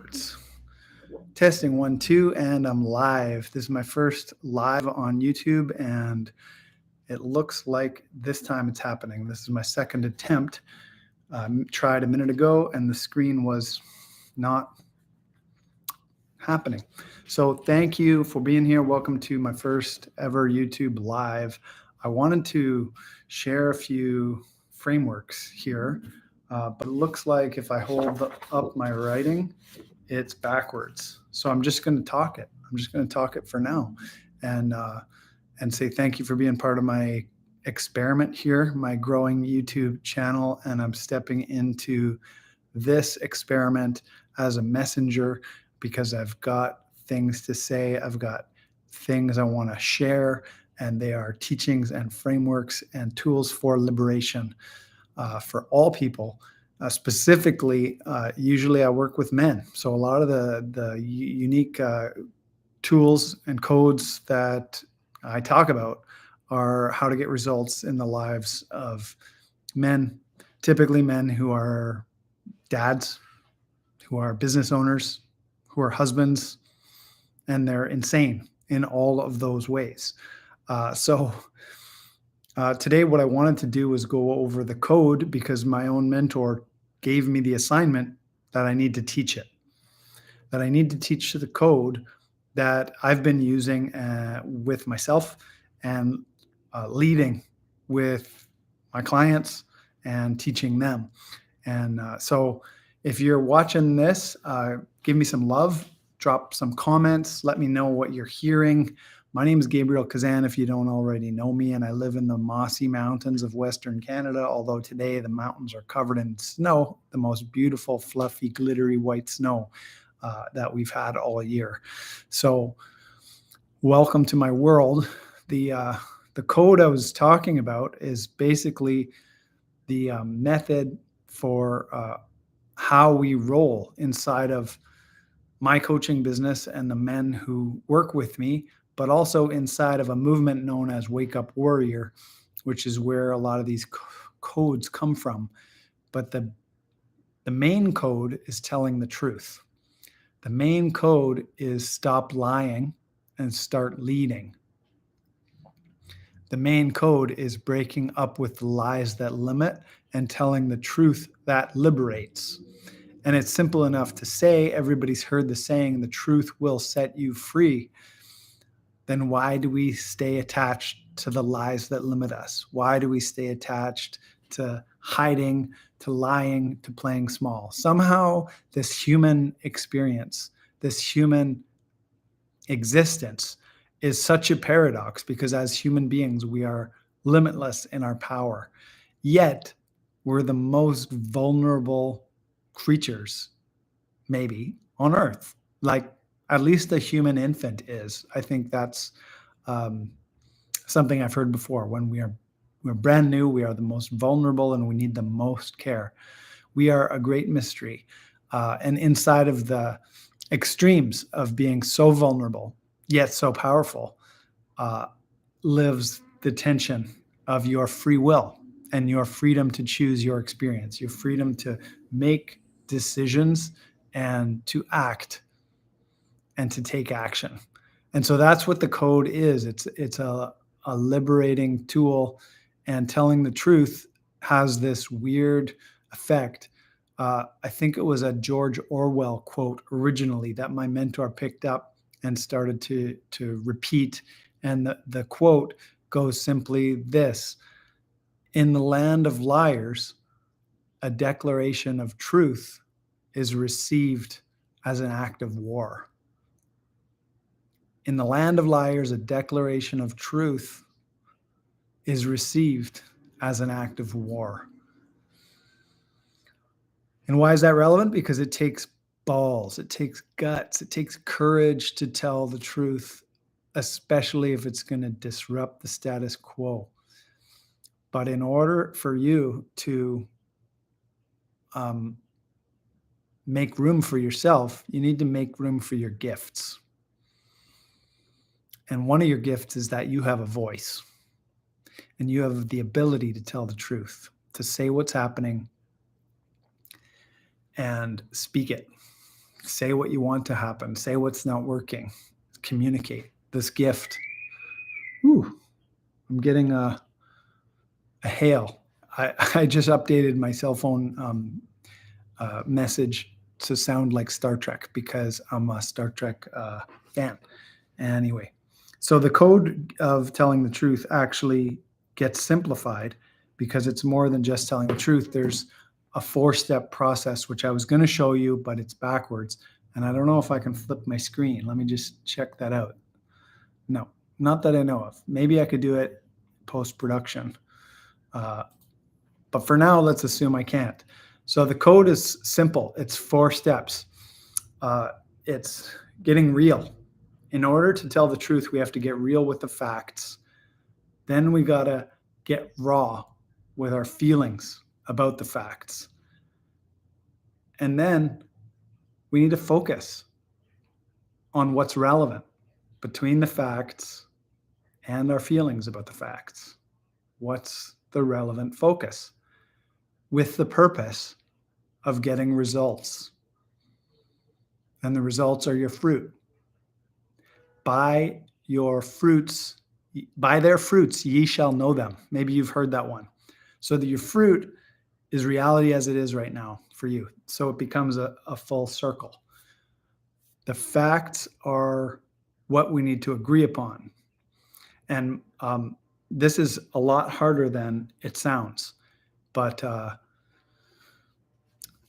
backwards. Testing 1, 2, and I'm live. This is my first live on YouTube, and it looks like this time it's happening. This is my second attempt. Tried a minute ago, and the screen was not happening. So thank you for being here. Welcome to my first ever YouTube live. I wanted to share a few frameworks here, but it looks like if I hold up my writing, it's backwards. So I'm just going to talk it. I'm just going to talk it for now, and say thank you for being part of my experiment here, my growing YouTube channel, and I'm stepping into this experiment as a messenger because I've got things to say. I've got things I want to share, and they are teachings and frameworks and tools for liberation for all people. Specifically, usually I work with men. So a lot of the unique tools and codes that I talk about are how to get results in the lives of men, typically men who are dads, who are business owners, who are husbands, and they're insane in all of those ways. Today, what I wanted to do was go over the code because my own mentor gave me the assignment that I need to teach it, that I need to teach the code that I've been using with myself and leading with my clients and teaching them. And so if you're watching this, give me some love, drop some comments, let me know what you're hearing. My name is Gabriel Kazan, if you don't already know me, and I live in the mossy mountains of Western Canada, although today the mountains are covered in snow, the most beautiful, fluffy, glittery white snow that we've had all year. So welcome to my world. The code I was talking about is basically the method for how we roll inside of my coaching business and the men who work with me, but also inside of a movement known as Wake Up Warrior, which is where a lot of these codes come from. But the main code is telling the truth. The main code is stop lying and start leading. The main code is breaking up with the lies that limit and telling the truth that liberates. And it's simple enough to say. Everybody's heard the saying, the truth will set you free. Then why do we stay attached to the lies that limit us? Why do we stay attached to hiding, to lying, to playing small? Somehow this human experience, this human existence is such a paradox because as human beings, we are limitless in our power. Yet we're the most vulnerable creatures, maybe, on earth. Like at least a human infant is. I think that's something I've heard before. When we're brand new, we are the most vulnerable and we need the most care. We are a great mystery. And inside of the extremes of being so vulnerable, yet so powerful, lives the tension of your free will and your freedom to choose your experience, your freedom to make decisions and to act and to take action. And so that's what the code is. It's a liberating tool, and telling the truth has this weird effect. I think it was a George Orwell quote originally that my mentor picked up and started to repeat. And the quote goes simply this: in the land of liars, a declaration of truth is received as an act of war. In the land of liars, a declaration of truth is received as an act of war. And why is that relevant? Because it takes balls, it takes guts, it takes courage to tell the truth, especially if it's going to disrupt the status quo. But in order for you to make room for yourself, you need to make room for your gifts. And one of your gifts is that you have a voice and you have the ability to tell the truth, to say what's happening and speak it, Say what you want to happen. Say what's not working. Communicate. This gift. Ooh, I'm getting a hail. I just updated my cell phone message to sound like Star Trek because I'm a Star Trek fan. Anyway, so the code of telling the truth actually gets simplified because it's more than just telling the truth. There's a 4-step process, which I was going to show you, but it's backwards. And I don't know if I can flip my screen. Let me just check that out. No, not that I know of. Maybe I could do it post-production. But for now, let's assume I can't. So the code is simple. It's 4 steps. It's getting real. In order to tell the truth, we have to get real with the facts. Then we got to get raw with our feelings about the facts. And then we need to focus on what's relevant between the facts and our feelings about the facts. What's the relevant focus? With the purpose of getting results. And the results are your fruit. By their fruits ye shall know them. Maybe you've heard that one. So that your fruit is reality as it is right now for you. So it becomes a full circle. The facts are what we need to agree upon. And this is a lot harder than it sounds. But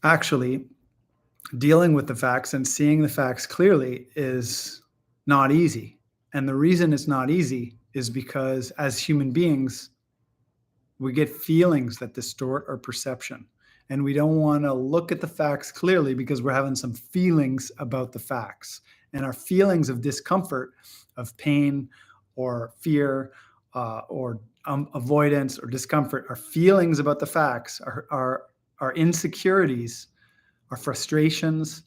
actually, dealing with the facts and seeing the facts clearly is not easy. And the reason it's not easy is because as human beings, we get feelings that distort our perception. And we don't want to look at the facts clearly because we're having some feelings about the facts. And our feelings of discomfort, of pain or fear or avoidance or discomfort, our feelings about the facts, our insecurities, our frustrations,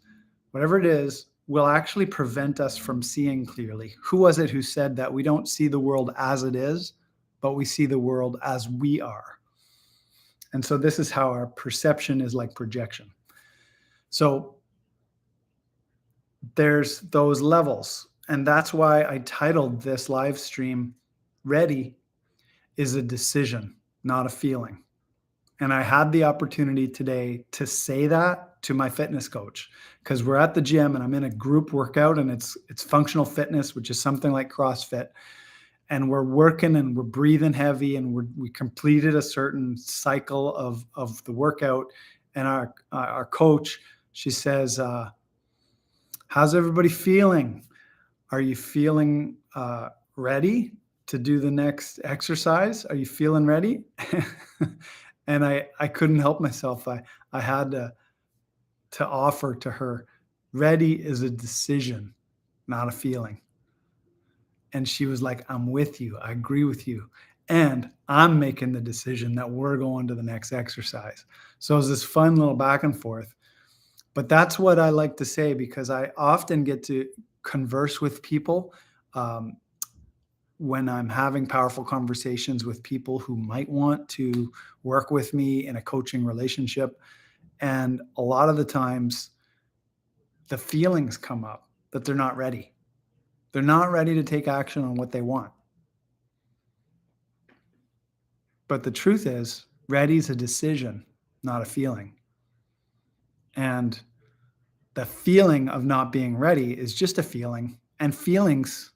whatever it is, will actually prevent us from seeing clearly. Who was it who said that we don't see the world as it is, but we see the world as we are? And so this is how our perception is like projection. So there's those levels. And that's why I titled this live stream, Ready is a Decision, Not a Feeling. And I had the opportunity today to say that to my fitness coach because we're at the gym and I'm in a group workout and it's functional fitness, which is something like CrossFit. And we're working and we're breathing heavy and we completed a certain cycle of the workout. And our coach, she says, how's everybody feeling? Are you feeling ready to do the next exercise? Are you feeling ready? And I couldn't help myself. I had to offer to her, ready is a decision, not a feeling. And she was like, I'm with you. I agree with you. And I'm making the decision that we're going to the next exercise. So it was this fun little back and forth. But that's what I like to say because I often get to converse with people when I'm having powerful conversations with people who might want to work with me in a coaching relationship. And a lot of the times the feelings come up that they're not ready. They're not ready to take action on what they want. But the truth is, ready is a decision, not a feeling. And the feeling of not being ready is just a feeling. And feelings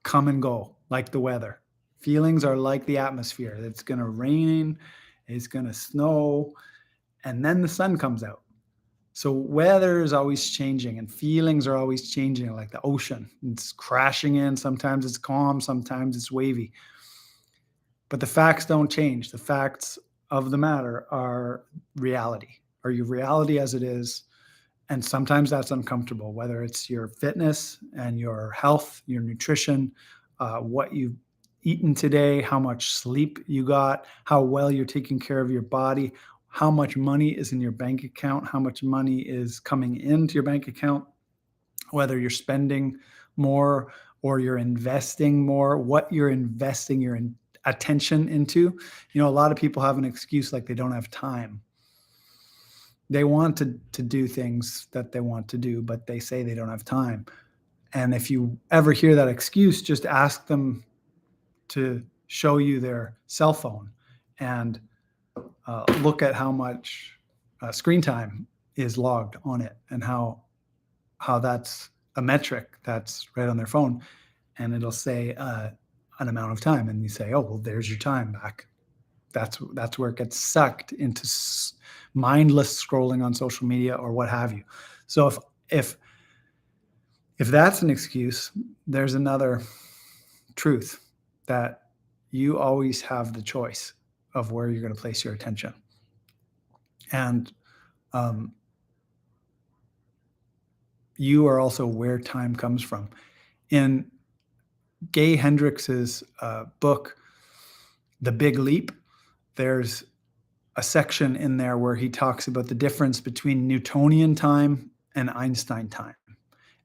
come and go like the weather. Feelings are like the atmosphere. It's going to rain, it's going to snow, and then the sun comes out. So weather is always changing and feelings are always changing like the ocean. It's crashing in. Sometimes it's calm, sometimes it's wavy. But the facts don't change. The facts of the matter are reality, or your reality as it is. And sometimes that's uncomfortable, whether it's your fitness and your health, your nutrition, what you've eaten today, how much sleep you got, how well you're taking care of your body, how much money is in your bank account, how much money is coming into your bank account, whether you're spending more or you're investing more, what you're investing your attention into. You know, a lot of people have an excuse like they don't have time. They want to do things that they want to do, but they say they don't have time. And if you ever hear that excuse, just ask them to show you their cell phone and look at how much screen time is logged on it, and how that's a metric that's right on their phone, and it'll say an amount of time, and you say, oh, well, there's your time back. That's where it gets sucked into mindless scrolling on social media or what have you. So if that's an excuse, there's another truth, that you always have the choice of where you're going to place your attention. And you are also where time comes from. In Gay Hendricks' book, The Big Leap, there's a section in there where he talks about the difference between Newtonian time and Einstein time.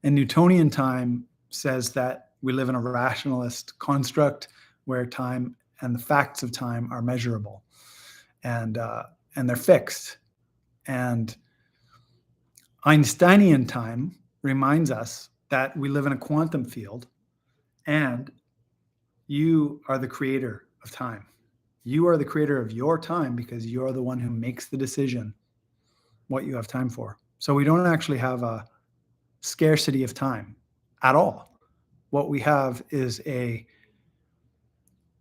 And Newtonian time says that we live in a rationalist construct where time and the facts of time are measurable, and they're fixed. And Einsteinian time reminds us that we live in a quantum field, and you are the creator of time. You are the creator of your time because you're the one who makes the decision what you have time for. So we don't actually have a scarcity of time at all. What we have is a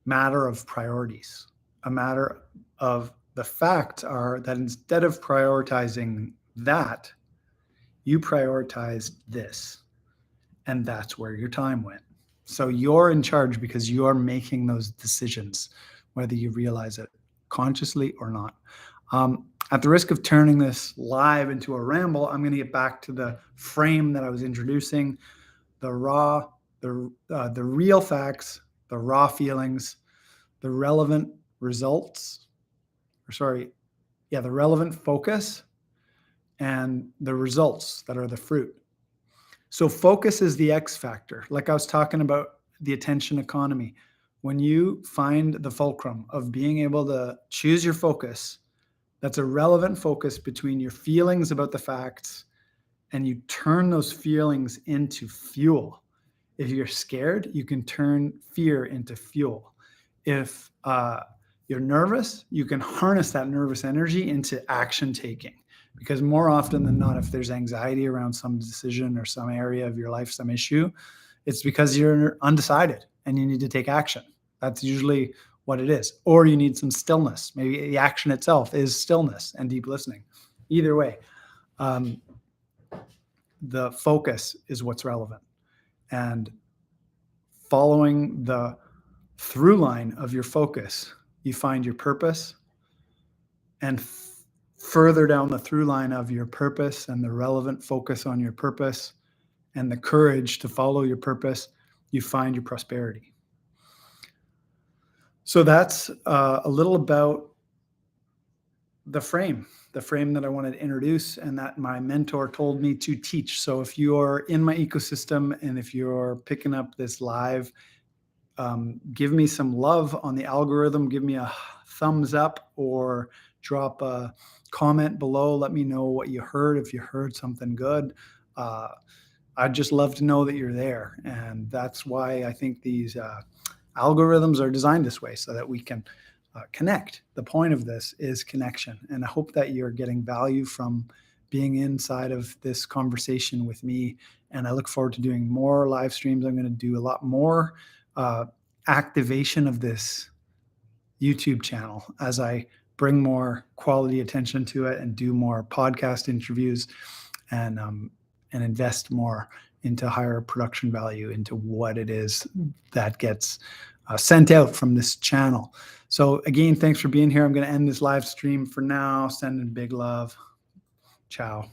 matter of priorities. A matter of the facts are that instead of prioritizing that, you prioritized this, and that's where your time went. So you're in charge because you're making those decisions, whether you realize it consciously or not. At the risk of turning this live into a ramble, I'm going to get back to the frame that I was introducing: the real facts, the raw feelings, the relevant results, the relevant focus, and the results that are the fruit. So focus is the X factor. Like I was talking about the attention economy. When you find the fulcrum of being able to choose your focus, that's a relevant focus between your feelings about the facts, and you turn those feelings into fuel. If you're scared, you can turn fear into fuel. If you're nervous, you can harness that nervous energy into action taking. Because more often than not, if there's anxiety around some decision or some area of your life, some issue, it's because you're undecided and you need to take action. That's usually what it is. Or you need some stillness. Maybe the action itself is stillness and deep listening. Either way, the focus is what's relevant. And following the through line of your focus, you find your purpose, and further down the through line of your purpose and the relevant focus on your purpose and the courage to follow your purpose, you find your prosperity. So that's a little about the frame that I wanted to introduce and that my mentor told me to teach. So if you're in my ecosystem and if you're picking up this live, give me some love on the algorithm. Give me a thumbs up or drop a comment below. Let me know what you heard, if you heard something good. I'd just love to know that you're there. And that's why I think these algorithms are designed this way, so that we can connect. The point of this is connection. And I hope that you're getting value from being inside of this conversation with me. And I look forward to doing more live streams. I'm going to do a lot more activation of this YouTube channel as I bring more quality attention to it and do more podcast interviews and invest more into higher production value, into what it is that gets sent out from this channel. So again, thanks for being here. I'm going to end this live stream for now. Sending big love. Ciao.